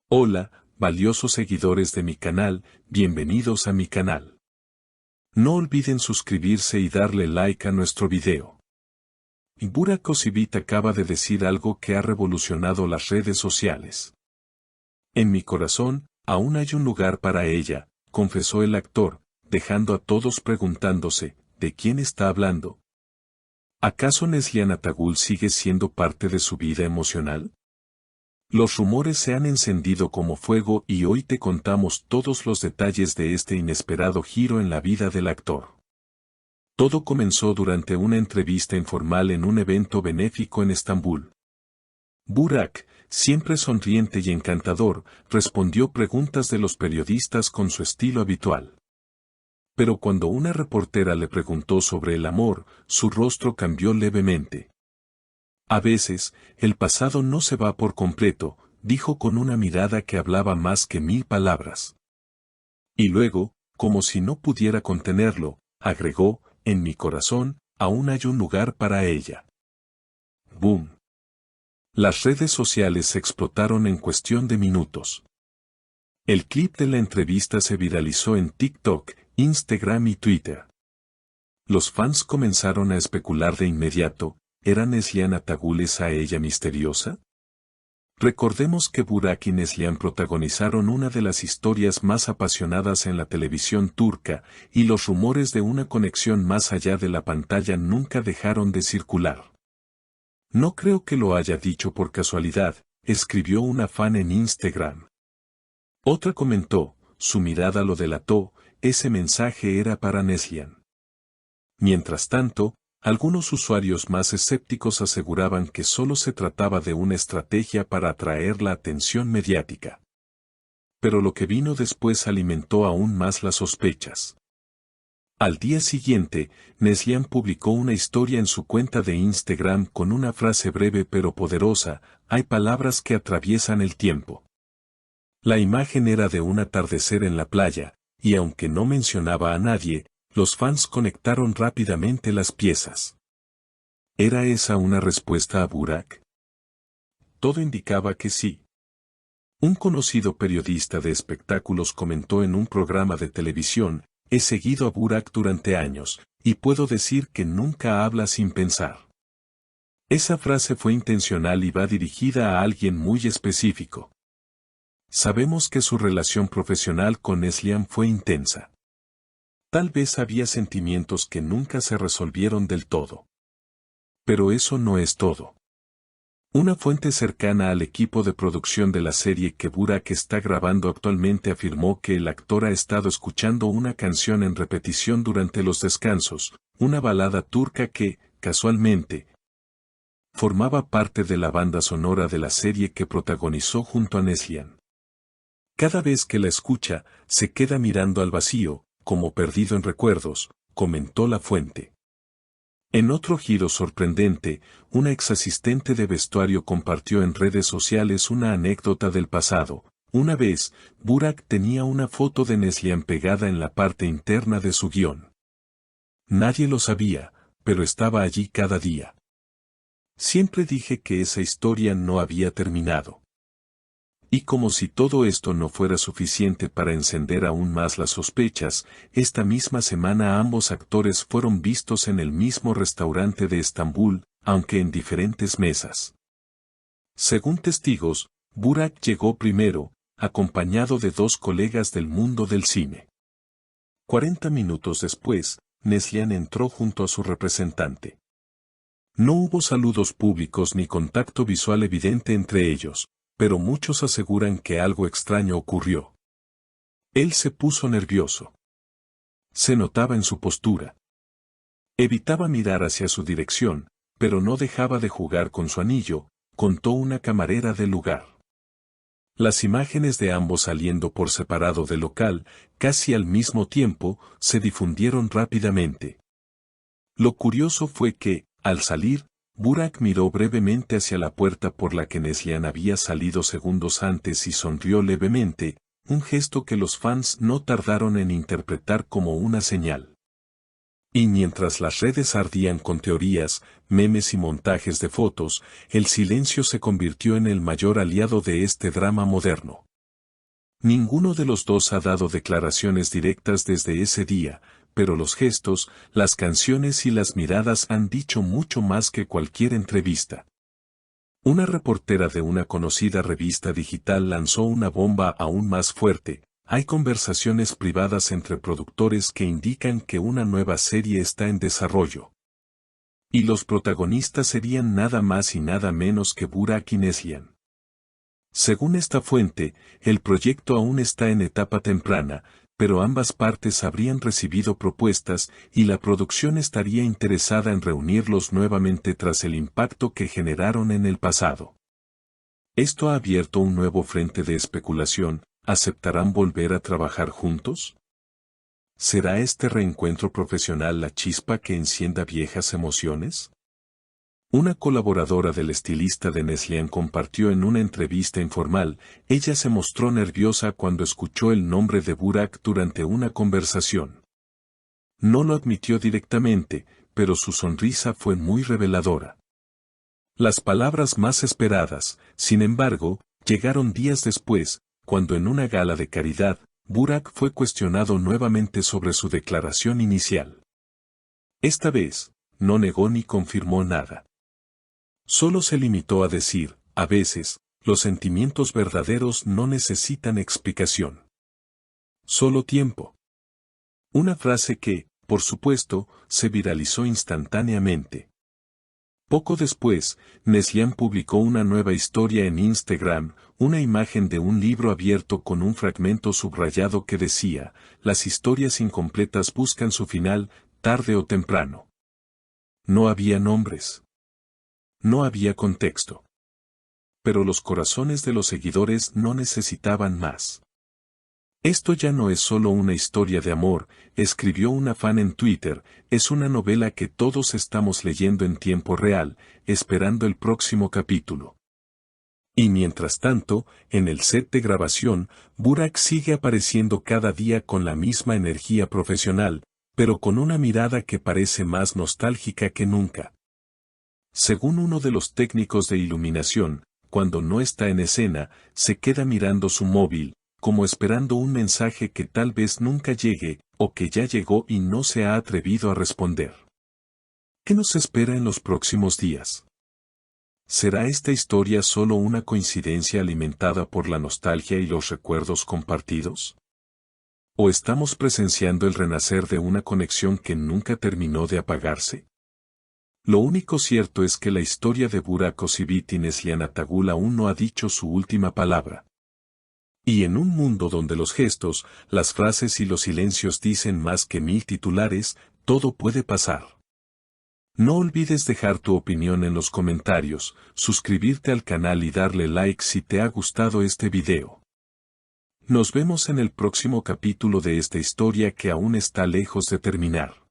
Hola, valiosos seguidores de mi canal, bienvenidos a mi canal. No olviden suscribirse y darle like a nuestro video. Burak Özçivit acaba de decir algo que ha revolucionado las redes sociales. En mi corazón, aún hay un lugar para ella, confesó el actor, dejando a todos preguntándose, ¿de quién está hablando? ¿Acaso Neslihan Atagül sigue siendo parte de su vida emocional? Los rumores se han encendido como fuego y hoy te contamos todos los detalles de este inesperado giro en la vida del actor. Todo comenzó durante una entrevista informal en un evento benéfico en Estambul. Burak, siempre sonriente y encantador, respondió preguntas de los periodistas con su estilo habitual. Pero cuando una reportera le preguntó sobre el amor, su rostro cambió levemente. A veces, el pasado no se va por completo, dijo con una mirada que hablaba más que 1000 palabras. Y luego, como si no pudiera contenerlo, agregó, en mi corazón, aún hay un lugar para ella. ¡Boom! Las redes sociales se explotaron en cuestión de minutos. El clip de la entrevista se viralizó en TikTok, Instagram y Twitter. Los fans comenzaron a especular de inmediato, ¿era Neslihan Atagül esa ella misteriosa? Recordemos que Burak y Neslihan protagonizaron una de las historias más apasionadas en la televisión turca, y los rumores de una conexión más allá de la pantalla nunca dejaron de circular. No creo que lo haya dicho por casualidad, escribió una fan en Instagram. Otra comentó, su mirada lo delató, ese mensaje era para Neslihan. Mientras tanto, algunos usuarios más escépticos aseguraban que solo se trataba de una estrategia para atraer la atención mediática. Pero lo que vino después alimentó aún más las sospechas. Al día siguiente, Neslihan publicó una historia en su cuenta de Instagram con una frase breve pero poderosa, hay palabras que atraviesan el tiempo. La imagen era de un atardecer en la playa, y aunque no mencionaba a nadie, los fans conectaron rápidamente las piezas. ¿Era esa una respuesta a Burak? Todo indicaba que sí. Un conocido periodista de espectáculos comentó en un programa de televisión, he seguido a Burak durante años, y puedo decir que nunca habla sin pensar. Esa frase fue intencional y va dirigida a alguien muy específico. Sabemos que su relación profesional con Neslihan fue intensa. Tal vez había sentimientos que nunca se resolvieron del todo. Pero eso no es todo. Una fuente cercana al equipo de producción de la serie que Burak está grabando actualmente afirmó que el actor ha estado escuchando una canción en repetición durante los descansos, una balada turca que, casualmente, formaba parte de la banda sonora de la serie que protagonizó junto a Neslihan. Cada vez que la escucha, se queda mirando al vacío, como perdido en recuerdos, comentó la fuente. En otro giro sorprendente, una exasistente de vestuario compartió en redes sociales una anécdota del pasado. Una vez, Burak tenía una foto de Neslihan pegada en la parte interna de su guión. Nadie lo sabía, pero estaba allí cada día. Siempre dije que esa historia no había terminado. Y como si todo esto no fuera suficiente para encender aún más las sospechas, esta misma semana ambos actores fueron vistos en el mismo restaurante de Estambul, aunque en diferentes mesas. Según testigos, Burak llegó primero, acompañado de 2 colegas del mundo del cine. 40 minutos después, Neslihan entró junto a su representante. No hubo saludos públicos ni contacto visual evidente entre ellos, pero muchos aseguran que algo extraño ocurrió. Él se puso nervioso. Se notaba en su postura. Evitaba mirar hacia su dirección, pero no dejaba de jugar con su anillo, contó una camarera del lugar. Las imágenes de ambos saliendo por separado del local, casi al mismo tiempo, se difundieron rápidamente. Lo curioso fue que, al salir, Burak miró brevemente hacia la puerta por la que Neslihan había salido segundos antes y sonrió levemente, un gesto que los fans no tardaron en interpretar como una señal. Y mientras las redes ardían con teorías, memes y montajes de fotos, el silencio se convirtió en el mayor aliado de este drama moderno. Ninguno de los dos ha dado declaraciones directas desde ese día, pero los gestos, las canciones y las miradas han dicho mucho más que cualquier entrevista. Una reportera de una conocida revista digital lanzó una bomba aún más fuerte. Hay conversaciones privadas entre productores que indican que una nueva serie está en desarrollo. Y los protagonistas serían nada más y nada menos que Burak y Neslihan. Según esta fuente, el proyecto aún está en etapa temprana, pero ambas partes habrían recibido propuestas y la producción estaría interesada en reunirlos nuevamente tras el impacto que generaron en el pasado. Esto ha abierto un nuevo frente de especulación. ¿Aceptarán volver a trabajar juntos? ¿Será este reencuentro profesional la chispa que encienda viejas emociones? Una colaboradora del estilista de Neslihan compartió en una entrevista informal. Ella se mostró nerviosa cuando escuchó el nombre de Burak durante una conversación. No lo admitió directamente, pero su sonrisa fue muy reveladora. Las palabras más esperadas, sin embargo, llegaron días después, cuando en una gala de caridad, Burak fue cuestionado nuevamente sobre su declaración inicial. Esta vez, no negó ni confirmó nada. Solo se limitó a decir, a veces, los sentimientos verdaderos no necesitan explicación. Solo tiempo. Una frase que, por supuesto, se viralizó instantáneamente. Poco después, Neslihan publicó una nueva historia en Instagram, una imagen de un libro abierto con un fragmento subrayado que decía, las historias incompletas buscan su final, tarde o temprano. No había nombres. No había contexto. Pero los corazones de los seguidores no necesitaban más. Esto ya no es solo una historia de amor, escribió una fan en Twitter, es una novela que todos estamos leyendo en tiempo real, esperando el próximo capítulo. Y mientras tanto, en el set de grabación, Burak sigue apareciendo cada día con la misma energía profesional, pero con una mirada que parece más nostálgica que nunca. Según uno de los técnicos de iluminación, cuando no está en escena, se queda mirando su móvil, como esperando un mensaje que tal vez nunca llegue, o que ya llegó y no se ha atrevido a responder. ¿Qué nos espera en los próximos días? ¿Será esta historia solo una coincidencia alimentada por la nostalgia y los recuerdos compartidos? ¿O estamos presenciando el renacer de una conexión que nunca terminó de apagarse? Lo único cierto es que la historia de Burak Özçivit y Neslihan Atagül aún no ha dicho su última palabra. Y en un mundo donde los gestos, las frases y los silencios dicen más que 1000 titulares, todo puede pasar. No olvides dejar tu opinión en los comentarios, suscribirte al canal y darle like si te ha gustado este video. Nos vemos en el próximo capítulo de esta historia que aún está lejos de terminar.